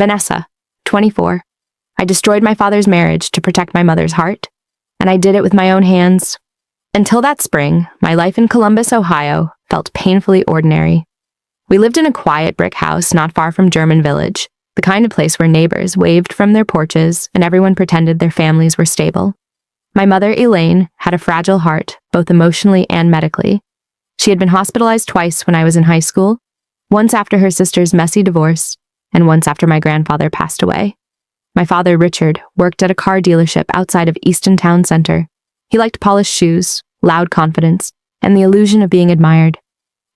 Vanessa, 24. I destroyed my father's marriage to protect my mother's heart, and I did it with my own hands. Until that spring, my life in Columbus, Ohio, felt painfully ordinary. We lived in a quiet brick house not far from German Village, the kind of place where neighbors waved from their porches and everyone pretended their families were stable. My mother, Elaine, had a fragile heart, both emotionally and medically. She had been hospitalized twice when I was in high school, once after her sister's messy divorce, and once after my grandfather passed away. My father, Richard, worked at a car dealership outside of Easton Town Center. He liked polished shoes, loud confidence, and the illusion of being admired.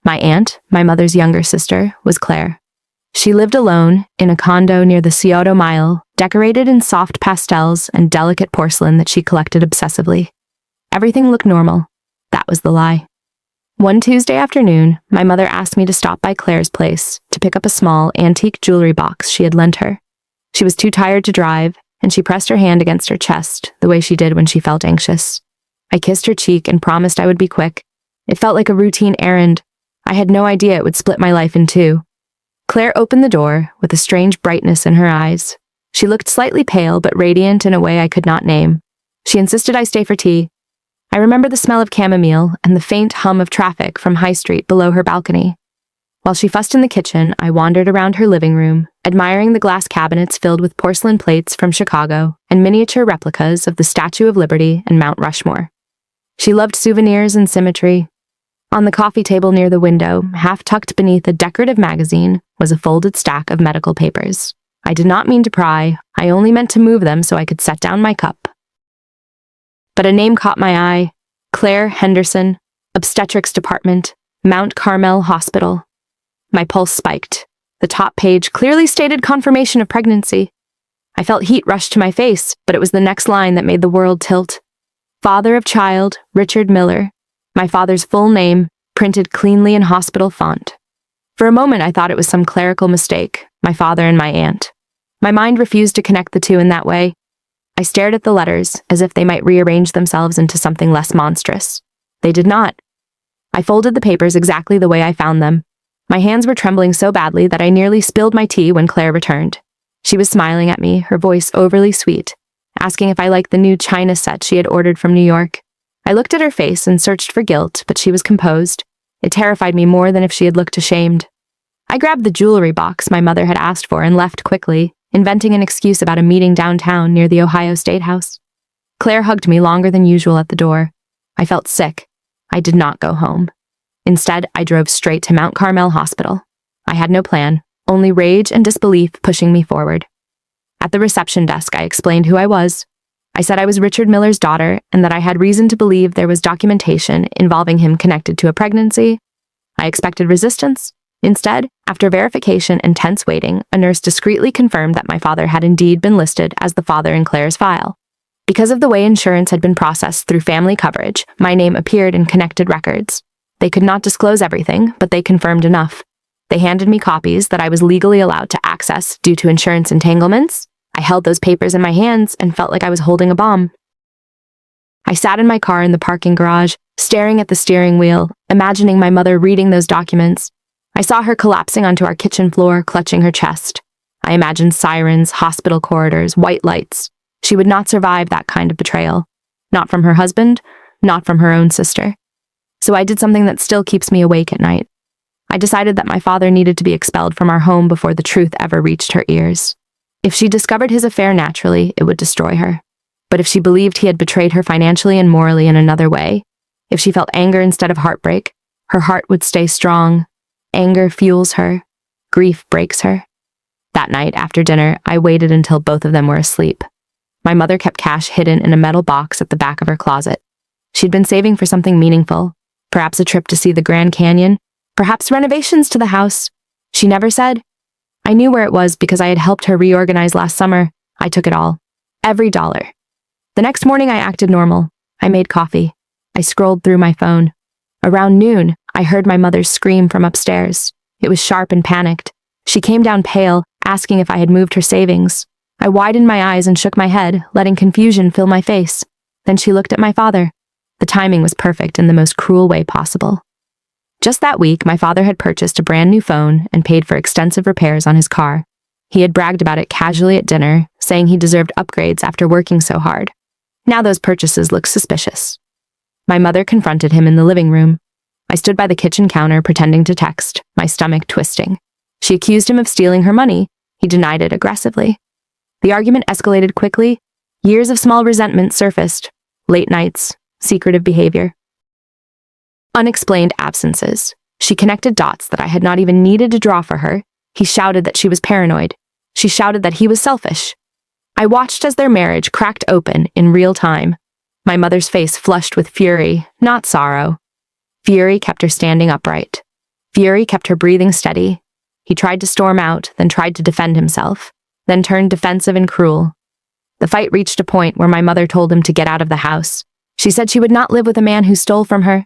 My aunt, my mother's younger sister, was Claire. She lived alone in a condo near the Scioto Mile, decorated in soft pastels and delicate porcelain that she collected obsessively. Everything looked normal. That was the lie. One Tuesday afternoon, my mother asked me to stop by Claire's place to pick up a small, antique jewelry box she had lent her. She was too tired to drive, and she pressed her hand against her chest, the way she did when she felt anxious. I kissed her cheek and promised I would be quick. It felt like a routine errand. I had no idea it would split my life in two. Claire opened the door with a strange brightness in her eyes. She looked slightly pale but radiant in a way I could not name. She insisted I stay for tea. I remember the smell of chamomile and the faint hum of traffic from High Street below her balcony. While she fussed in the kitchen, I wandered around her living room, admiring the glass cabinets filled with porcelain plates from Chicago and miniature replicas of the Statue of Liberty and Mount Rushmore. She loved souvenirs and symmetry. On the coffee table near the window, half tucked beneath a decorative magazine, was a folded stack of medical papers. I did not mean to pry, I only meant to move them so I could set down my cup. But a name caught my eye: Claire Henderson, Obstetrics Department, Mount Carmel Hospital. My pulse spiked. The top page clearly stated confirmation of pregnancy. I felt heat rush to my face, but it was the next line that made the world tilt. Father of child, Richard Miller. My father's full name, printed cleanly in hospital font. For a moment, I thought it was some clerical mistake, my father and my aunt. My mind refused to connect the two in that way. I stared at the letters, as if they might rearrange themselves into something less monstrous. They did not. I folded the papers exactly the way I found them. My hands were trembling so badly that I nearly spilled my tea when Claire returned. She was smiling at me, her voice overly sweet, asking if I liked the new china set she had ordered from New York. I looked at her face and searched for guilt, but she was composed. It terrified me more than if she had looked ashamed. I grabbed the jewelry box my mother had asked for and left quickly, inventing an excuse about a meeting downtown near the Ohio State House. Claire hugged me longer than usual at the door. I felt sick. I did not go home. Instead, I drove straight to Mount Carmel Hospital. I had no plan, only rage and disbelief pushing me forward. At the reception desk, I explained who I was. I said I was Richard Miller's daughter and that I had reason to believe there was documentation involving him connected to a pregnancy. I expected resistance. Instead, after verification and tense waiting, a nurse discreetly confirmed that my father had indeed been listed as the father in Claire's file. Because of the way insurance had been processed through family coverage, my name appeared in connected records. They could not disclose everything, but they confirmed enough. They handed me copies that I was legally allowed to access due to insurance entanglements. I held those papers in my hands and felt like I was holding a bomb. I sat in my car in the parking garage, staring at the steering wheel, imagining my mother reading those documents. I saw her collapsing onto our kitchen floor, clutching her chest. I imagined sirens, hospital corridors, white lights. She would not survive that kind of betrayal. Not from her husband, not from her own sister. So I did something that still keeps me awake at night. I decided that my father needed to be expelled from our home before the truth ever reached her ears. If she discovered his affair naturally, it would destroy her. But if she believed he had betrayed her financially and morally in another way, if she felt anger instead of heartbreak, her heart would stay strong. Anger fuels her. Grief breaks her. That night, after dinner, I waited until both of them were asleep. My mother kept cash hidden in a metal box at the back of her closet. She'd been saving for something meaningful, perhaps a trip to see the Grand Canyon, perhaps renovations to the house. She never said. I knew where it was because I had helped her reorganize last summer. I took it all. Every dollar. The next morning I acted normal. I made coffee. I scrolled through my phone. Around noon, I heard my mother's scream from upstairs. It was sharp and panicked. She came down pale, asking if I had moved her savings. I widened my eyes and shook my head, letting confusion fill my face. Then she looked at my father. The timing was perfect in the most cruel way possible. Just that week, my father had purchased a brand new phone and paid for extensive repairs on his car. He had bragged about it casually at dinner, saying he deserved upgrades after working so hard. Now those purchases looked suspicious. My mother confronted him in the living room. I stood by the kitchen counter pretending to text, my stomach twisting. She accused him of stealing her money. He denied it aggressively. The argument escalated quickly. Years of small resentment surfaced. Late nights, secretive behavior. Unexplained absences. She connected dots that I had not even needed to draw for her. He shouted that she was paranoid. She shouted that he was selfish. I watched as their marriage cracked open in real time. My mother's face flushed with fury, not sorrow. Fury kept her standing upright. Fury kept her breathing steady. He tried to storm out, then tried to defend himself, then turned defensive and cruel. The fight reached a point where my mother told him to get out of the house. She said she would not live with a man who stole from her.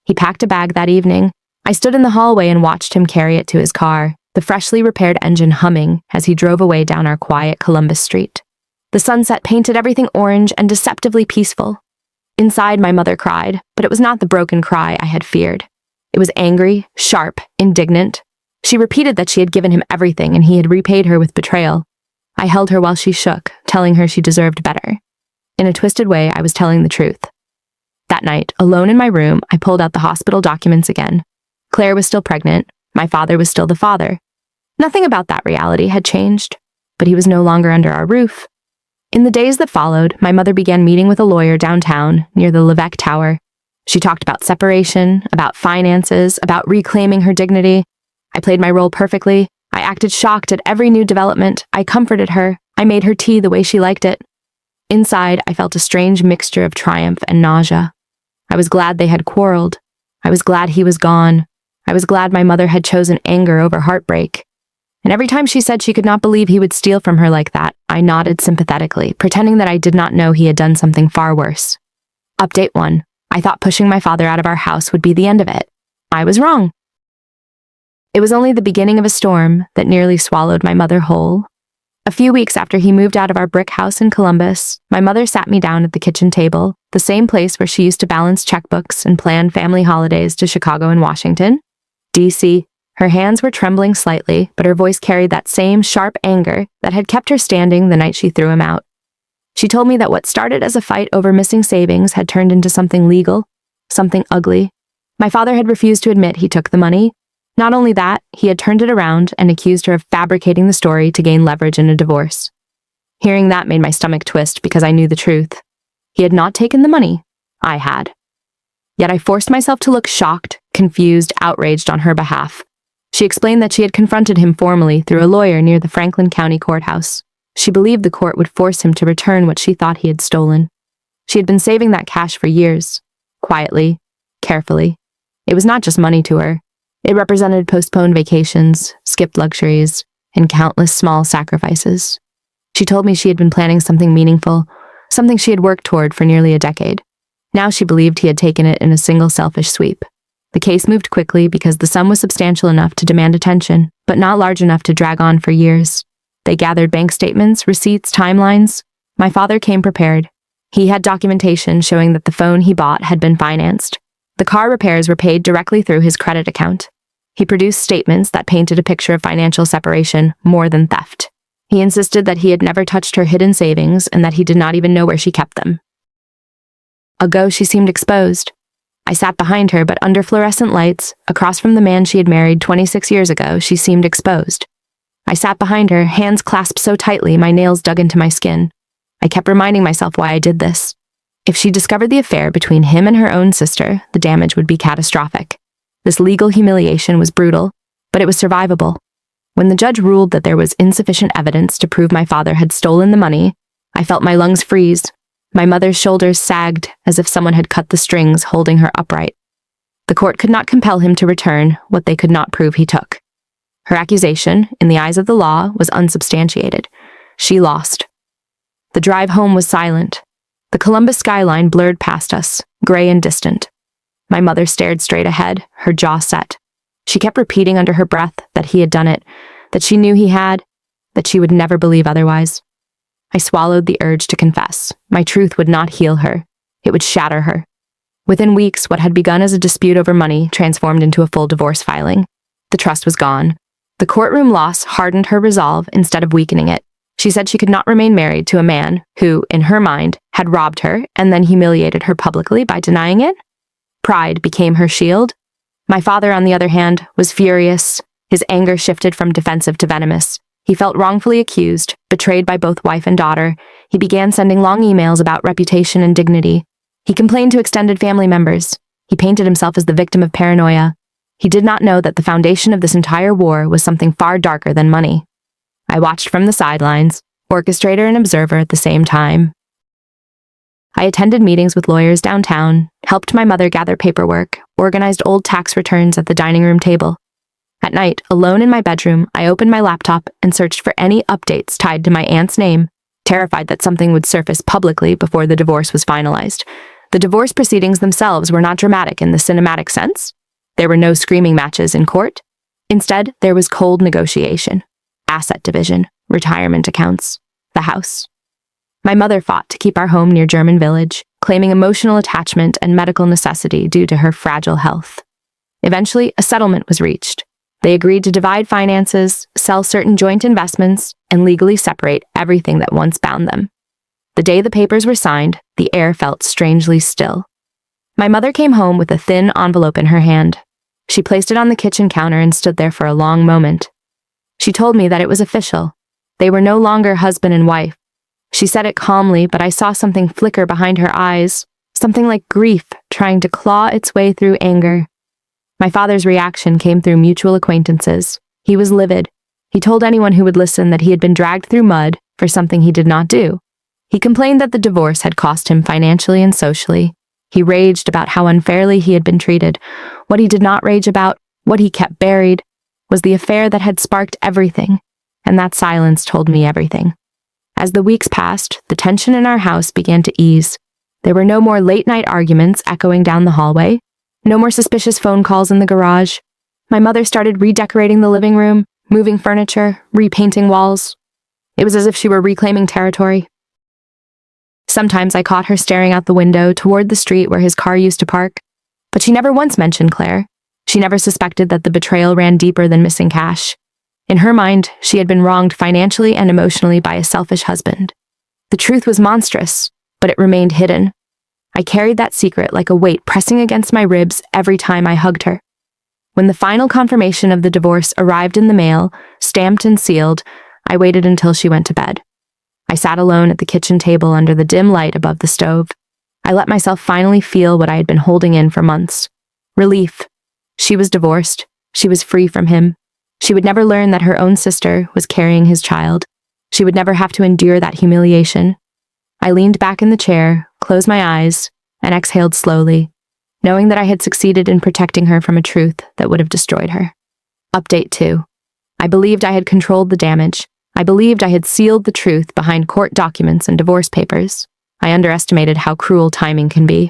He packed a bag that evening. I stood in the hallway and watched him carry it to his car, the freshly repaired engine humming as he drove away down our quiet Columbus street. The sunset painted everything orange and deceptively peaceful. Inside, my mother cried, but it was not the broken cry I had feared. It was angry, sharp, indignant. She repeated that she had given him everything and he had repaid her with betrayal. I held her while she shook, telling her she deserved better. In a twisted way, I was telling the truth. That night, alone in my room, I pulled out the hospital documents again. Claire was still pregnant. My father was still the father. Nothing about that reality had changed, but he was no longer under our roof. In the days that followed, my mother began meeting with a lawyer downtown near the Levesque Tower. She talked about separation, about finances, about reclaiming her dignity. I played my role perfectly. I acted shocked at every new development. I comforted her. I made her tea the way she liked it. Inside, I felt a strange mixture of triumph and nausea. I was glad they had quarreled. I was glad he was gone. I was glad my mother had chosen anger over heartbreak. And every time she said she could not believe he would steal from her like that, I nodded sympathetically, pretending that I did not know he had done something far worse. Update 1. I thought pushing my father out of our house would be the end of it. I was wrong. It was only the beginning of a storm that nearly swallowed my mother whole. A few weeks after he moved out of our brick house in Columbus, my mother sat me down at the kitchen table, the same place where she used to balance checkbooks and plan family holidays to Chicago and Washington, D.C. Her hands were trembling slightly, but her voice carried that same sharp anger that had kept her standing the night she threw him out. She told me that what started as a fight over missing savings had turned into something legal, something ugly. My father had refused to admit he took the money. Not only that, he had turned it around and accused her of fabricating the story to gain leverage in a divorce. Hearing that made my stomach twist because I knew the truth. He had not taken the money. I had. Yet I forced myself to look shocked, confused, outraged on her behalf. She explained that she had confronted him formally through a lawyer near the Franklin County Courthouse. She believed the court would force him to return what she thought he had stolen. She had been saving that cash for years, quietly, carefully. It was not just money to her. It represented postponed vacations, skipped luxuries, and countless small sacrifices. She told me she had been planning something meaningful, something she had worked toward for nearly a decade. Now she believed he had taken it in a single selfish sweep. The case moved quickly because the sum was substantial enough to demand attention, but not large enough to drag on for years. They gathered bank statements, receipts, timelines. My father came prepared. He had documentation showing that the phone he bought had been financed. The car repairs were paid directly through his credit account. He produced statements that painted a picture of financial separation more than theft. He insisted that he had never touched her hidden savings and that he did not even know where she kept them. Ago, she seemed exposed. I sat behind her, but under fluorescent lights, across from the man she had married 26 years ago, she seemed exposed. I sat behind her, hands clasped so tightly my nails dug into my skin. I kept reminding myself why I did this. If she discovered the affair between him and her own sister, the damage would be catastrophic. This legal humiliation was brutal, but it was survivable. When the judge ruled that there was insufficient evidence to prove my father had stolen the money, I felt my lungs freeze. My mother's shoulders sagged as if someone had cut the strings holding her upright. The court could not compel him to return what they could not prove he took. Her accusation, in the eyes of the law, was unsubstantiated. She lost. The drive home was silent. The Columbus skyline blurred past us, gray and distant. My mother stared straight ahead, her jaw set. She kept repeating under her breath that he had done it, that she knew he had, that she would never believe otherwise. I swallowed the urge to confess. My truth would not heal her. It would shatter her. Within weeks, what had begun as a dispute over money transformed into a full divorce filing. The trust was gone. The The courtroom loss hardened her resolve instead of weakening it. She said she could not remain married to a man who, in her mind, had robbed her and then humiliated her publicly by denying it. Pride became her shield. My father, on the other hand, was furious. His anger shifted from defensive to venomous. He felt wrongfully accused, betrayed by both wife and daughter. He began sending long emails about reputation and dignity. He complained to extended family members. He painted himself as the victim of paranoia. He did not know that the foundation of this entire war was something far darker than money. I watched from the sidelines, orchestrator and observer at the same time. I attended meetings with lawyers downtown, helped my mother gather paperwork, organized old tax returns at the dining room table. At night, alone in my bedroom, I opened my laptop and searched for any updates tied to my aunt's name, terrified that something would surface publicly before the divorce was finalized. The divorce proceedings themselves were not dramatic in the cinematic sense. There were no screaming matches in court. Instead, there was cold negotiation, asset division, retirement accounts, the house. My mother fought to keep our home near German Village, claiming emotional attachment and medical necessity due to her fragile health. Eventually, a settlement was reached. They agreed to divide finances, sell certain joint investments, and legally separate everything that once bound them. The day the papers were signed, the air felt strangely still. My mother came home with a thin envelope in her hand. She placed it on the kitchen counter and stood there for a long moment. She told me that it was official. They were no longer husband and wife. She said it calmly, but I saw something flicker behind her eyes, something like grief trying to claw its way through anger. My father's reaction came through mutual acquaintances. He was livid. He told anyone who would listen that he had been dragged through mud for something he did not do. He complained that the divorce had cost him financially and socially. He raged about how unfairly he had been treated. What he did not rage about, what he kept buried, was the affair that had sparked everything, and that silence told me everything. As the weeks passed, the tension in our house began to ease. There were no more late-night arguments echoing down the hallway, no more suspicious phone calls in the garage. My mother started redecorating the living room, moving furniture, repainting walls. It was as if she were reclaiming territory. Sometimes I caught her staring out the window toward the street where his car used to park, but she never once mentioned Claire. She never suspected that the betrayal ran deeper than missing cash. In her mind, she had been wronged financially and emotionally by a selfish husband. The truth was monstrous, but it remained hidden. I carried that secret like a weight pressing against my ribs every time I hugged her. When the final confirmation of the divorce arrived in the mail, stamped and sealed, I waited until she went to bed. I sat alone at the kitchen table under the dim light above the stove. I let myself finally feel what I had been holding in for months. Relief. She was divorced. She was free from him. She would never learn that her own sister was carrying his child. She would never have to endure that humiliation. I leaned back in the chair, closed my eyes, and exhaled slowly, knowing that I had succeeded in protecting her from a truth that would have destroyed her. Update 2. I believed I had controlled the damage. I believed I had sealed the truth behind court documents and divorce papers. I underestimated how cruel timing can be.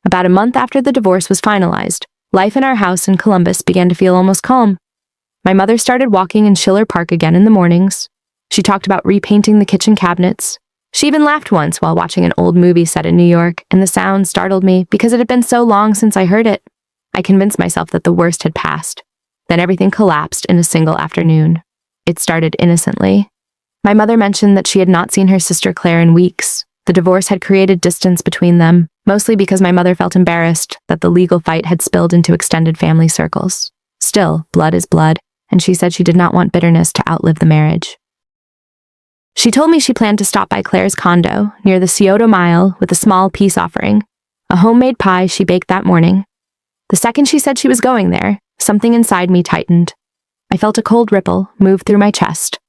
About a month after the divorce was finalized, life in our house in Columbus began to feel almost calm. My mother started walking in Schiller Park again in the mornings. She talked about repainting the kitchen cabinets. She even laughed once while watching an old movie set in New York, and the sound startled me because it had been so long since I heard it. I convinced myself that the worst had passed. Then everything collapsed in a single afternoon. It started innocently. My mother mentioned that she had not seen her sister Claire in weeks. The divorce had created distance between them, mostly because my mother felt embarrassed that the legal fight had spilled into extended family circles. Still, blood is blood, and she said she did not want bitterness to outlive the marriage. She told me she planned to stop by Claire's condo near the Scioto Mile with a small peace offering, a homemade pie she baked that morning. The second she said she was going there, something inside me tightened. I felt a cold ripple move through my chest.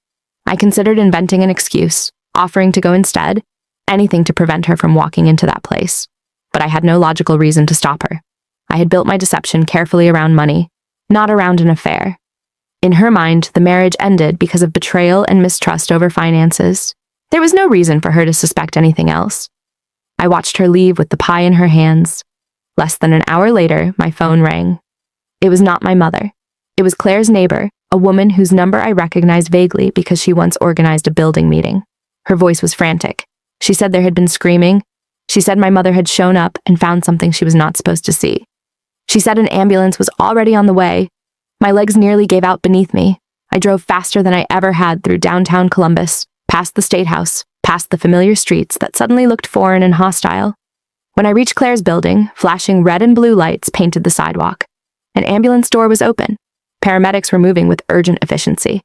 I considered inventing an excuse, offering to go instead, anything to prevent her from walking into that place. But I had no logical reason to stop her. I had built my deception carefully around money, not around an affair. In her mind, the marriage ended because of betrayal and mistrust over finances. There was no reason for her to suspect anything else. I watched her leave with the pie in her hands. Less than an hour later, my phone rang. It was not my mother. It was Claire's neighbor, a woman whose number I recognized vaguely because she once organized a building meeting. Her voice was frantic. She said there had been screaming. She said my mother had shown up and found something she was not supposed to see. She said an ambulance was already on the way. My legs nearly gave out beneath me. I drove faster than I ever had through downtown Columbus, past the State House, past the familiar streets that suddenly looked foreign and hostile. When I reached Claire's building, flashing red and blue lights painted the sidewalk. An ambulance door was open. Paramedics were moving with urgent efficiency.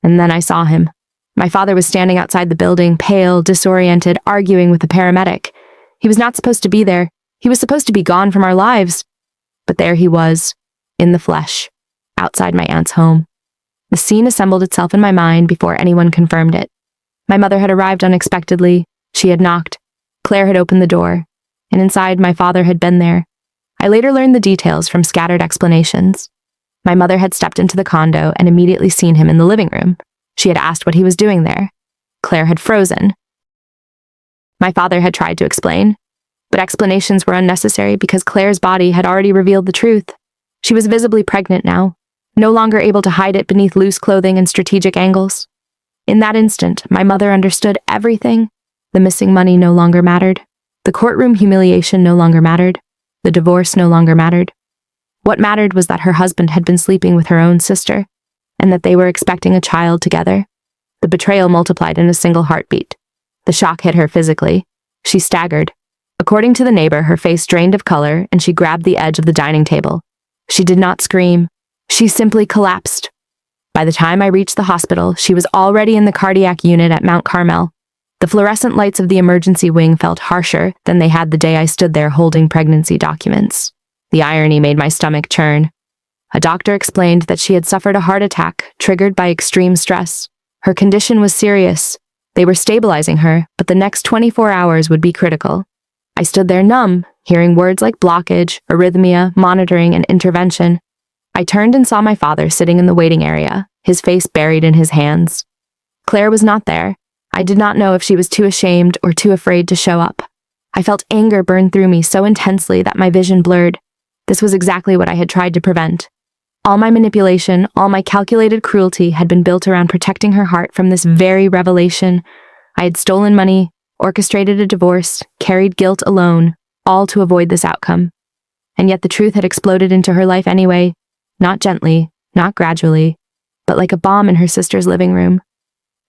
And then I saw him. My father was standing outside the building, pale, disoriented, arguing with the paramedic. He was not supposed to be there. He was supposed to be gone from our lives. But there he was, in the flesh, outside my aunt's home. The scene assembled itself in my mind before anyone confirmed it. My mother had arrived unexpectedly. She had knocked. Claire had opened the door. And inside, my father had been there. I later learned the details from scattered explanations. My mother had stepped into the condo and immediately seen him in the living room. She had asked what he was doing there. Claire had frozen. My father had tried to explain, but explanations were unnecessary because Claire's body had already revealed the truth. She was visibly pregnant now, no longer able to hide it beneath loose clothing and strategic angles. In that instant, my mother understood everything. The missing money no longer mattered. The courtroom humiliation no longer mattered. The divorce no longer mattered. What mattered was that her husband had been sleeping with her own sister, and that they were expecting a child together. The betrayal multiplied in a single heartbeat. The shock hit her physically. She staggered. According to the neighbor, her face drained of color, and she grabbed the edge of the dining table. She did not scream. She simply collapsed. By the time I reached the hospital, she was already in the cardiac unit at Mount Carmel. The fluorescent lights of the emergency wing felt harsher than they had the day I stood there holding pregnancy documents. The irony made my stomach churn. A doctor explained that she had suffered a heart attack triggered by extreme stress. Her condition was serious. They were stabilizing her, but the next 24 hours would be critical. I stood there numb, hearing words like blockage, arrhythmia, monitoring, and intervention. I turned and saw my father sitting in the waiting area, his face buried in his hands. Claire was not there. I did not know if she was too ashamed or too afraid to show up. I felt anger burn through me so intensely that my vision blurred. This was exactly what I had tried to prevent. All my manipulation, all my calculated cruelty had been built around protecting her heart from this very revelation. I had stolen money, orchestrated a divorce, carried guilt alone, all to avoid this outcome. And yet the truth had exploded into her life anyway, not gently, not gradually, but like a bomb in her sister's living room.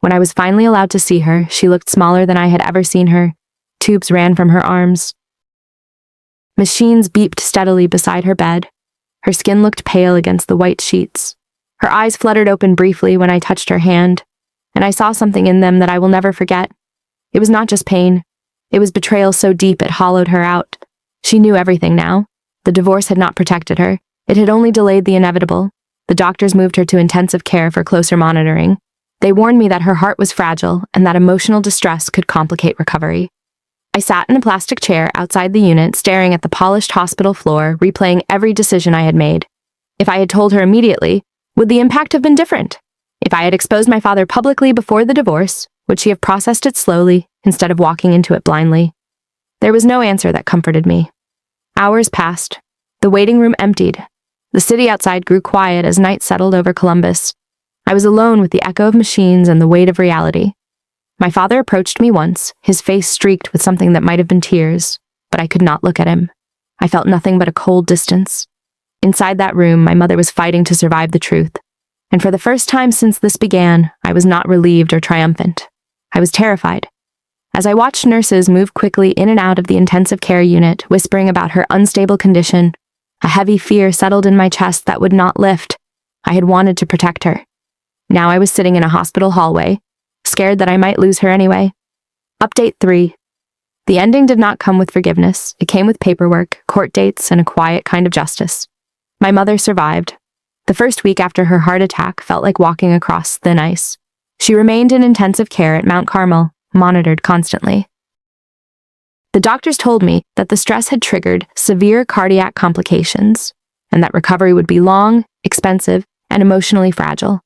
When I was finally allowed to see her, she looked smaller than I had ever seen her. Tubes ran from her arms. Machines beeped steadily beside her bed. Her skin looked pale against the white sheets. Her eyes fluttered open briefly when I touched her hand, and I saw something in them that I will never forget. It was not just pain. It was betrayal so deep it hollowed her out. She knew everything now. The divorce had not protected her. It had only delayed the inevitable. The doctors moved her to intensive care for closer monitoring. They warned me that her heart was fragile and that emotional distress could complicate recovery. I sat in a plastic chair outside the unit, staring at the polished hospital floor, replaying every decision I had made. If I had told her immediately, would the impact have been different? If I had exposed my father publicly before the divorce, would she have processed it slowly instead of walking into it blindly? There was no answer that comforted me. Hours passed. The waiting room emptied. The city outside grew quiet as night settled over Columbus. I was alone with the echo of machines and the weight of reality. My father approached me once, his face streaked with something that might have been tears, but I could not look at him. I felt nothing but a cold distance. Inside that room, my mother was fighting to survive the truth. And for the first time since this began, I was not relieved or triumphant. I was terrified. As I watched nurses move quickly in and out of the intensive care unit, whispering about her unstable condition, a heavy fear settled in my chest that would not lift. I had wanted to protect her. Now I was sitting in a hospital hallway, scared that I might lose her anyway. Update 3. The ending did not come with forgiveness. It came with paperwork, court dates, and a quiet kind of justice. My mother survived. The first week after her heart attack felt like walking across thin ice. She remained in intensive care at Mount Carmel, monitored constantly. The doctors told me that the stress had triggered severe cardiac complications, and that recovery would be long, expensive, and emotionally fragile.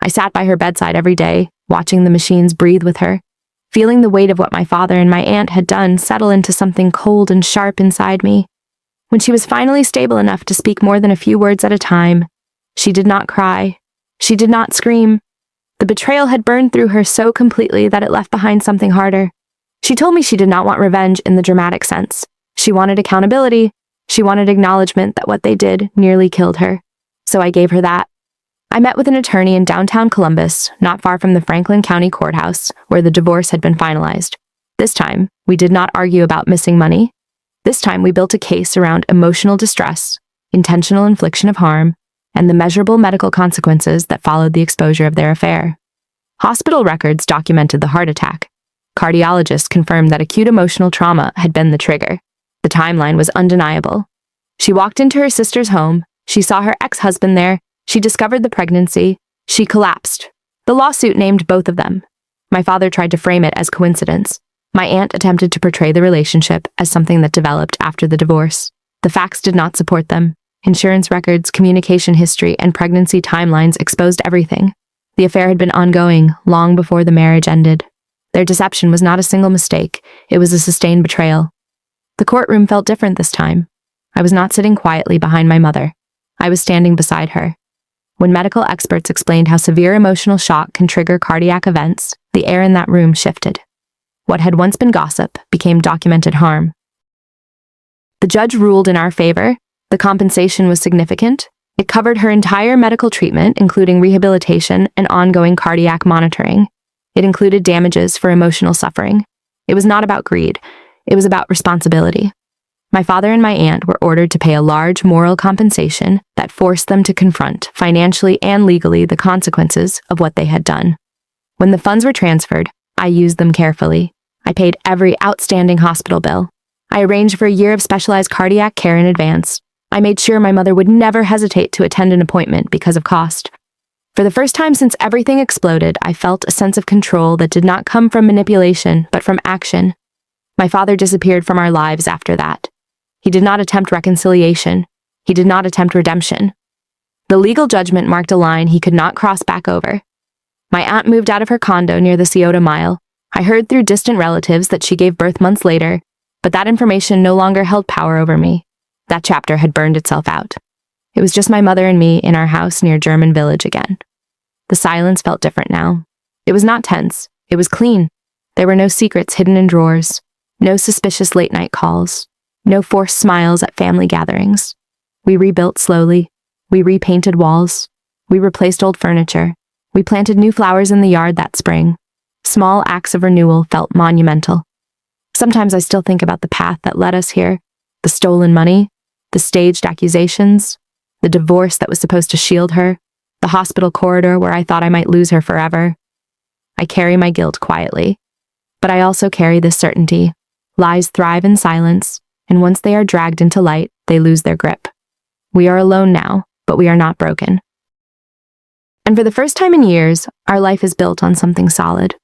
I sat by her bedside every day, watching the machines breathe with her, feeling the weight of what my father and my aunt had done settle into something cold and sharp inside me. When she was finally stable enough to speak more than a few words at a time, she did not cry. She did not scream. The betrayal had burned through her so completely that it left behind something harder. She told me she did not want revenge in the dramatic sense. She wanted accountability. She wanted acknowledgement that what they did nearly killed her. So I gave her that. I met with an attorney in downtown Columbus, not far from the Franklin County Courthouse, where the divorce had been finalized. This time, we did not argue about missing money. This time, we built a case around emotional distress, intentional infliction of harm, and the measurable medical consequences that followed the exposure of their affair. Hospital records documented the heart attack. Cardiologists confirmed that acute emotional trauma had been the trigger. The timeline was undeniable. She walked into her sister's home. She saw her ex-husband there. She discovered the pregnancy. She collapsed. The lawsuit named both of them. My father tried to frame it as coincidence. My aunt attempted to portray the relationship as something that developed after the divorce. The facts did not support them. Insurance records, communication history, and pregnancy timelines exposed everything. The affair had been ongoing long before the marriage ended. Their deception was not a single mistake. It was a sustained betrayal. The courtroom felt different this time. I was not sitting quietly behind my mother. I was standing beside her. When medical experts explained how severe emotional shock can trigger cardiac events, the air in that room shifted. What had once been gossip became documented harm. The judge ruled in our favor. The compensation was significant. It covered her entire medical treatment, including rehabilitation and ongoing cardiac monitoring. It included damages for emotional suffering. It was not about greed. It was about responsibility. My father and my aunt were ordered to pay a large moral compensation that forced them to confront, financially and legally, the consequences of what they had done. When the funds were transferred, I used them carefully. I paid every outstanding hospital bill. I arranged for a year of specialized cardiac care in advance. I made sure my mother would never hesitate to attend an appointment because of cost. For the first time since everything exploded, I felt a sense of control that did not come from manipulation, but from action. My father disappeared from our lives after that. He did not attempt reconciliation. He did not attempt redemption. The legal judgment marked a line he could not cross back over. My aunt moved out of her condo near the Scioto Mile. I heard through distant relatives that she gave birth months later, but that information no longer held power over me. That chapter had burned itself out. It was just my mother and me in our house near German Village again. The silence felt different now. It was not tense. It was clean. There were no secrets hidden in drawers, no suspicious late-night calls, no forced smiles at family gatherings. We rebuilt slowly. We repainted walls. We replaced old furniture. We planted new flowers in the yard that spring. Small acts of renewal felt monumental. Sometimes I still think about the path that led us here, the stolen money, the staged accusations, the divorce that was supposed to shield her, the hospital corridor where I thought I might lose her forever. I carry my guilt quietly, but I also carry this certainty. Lies thrive in silence, and once they are dragged into light, they lose their grip. We are alone now, but we are not broken. And for the first time in years, our life is built on something solid.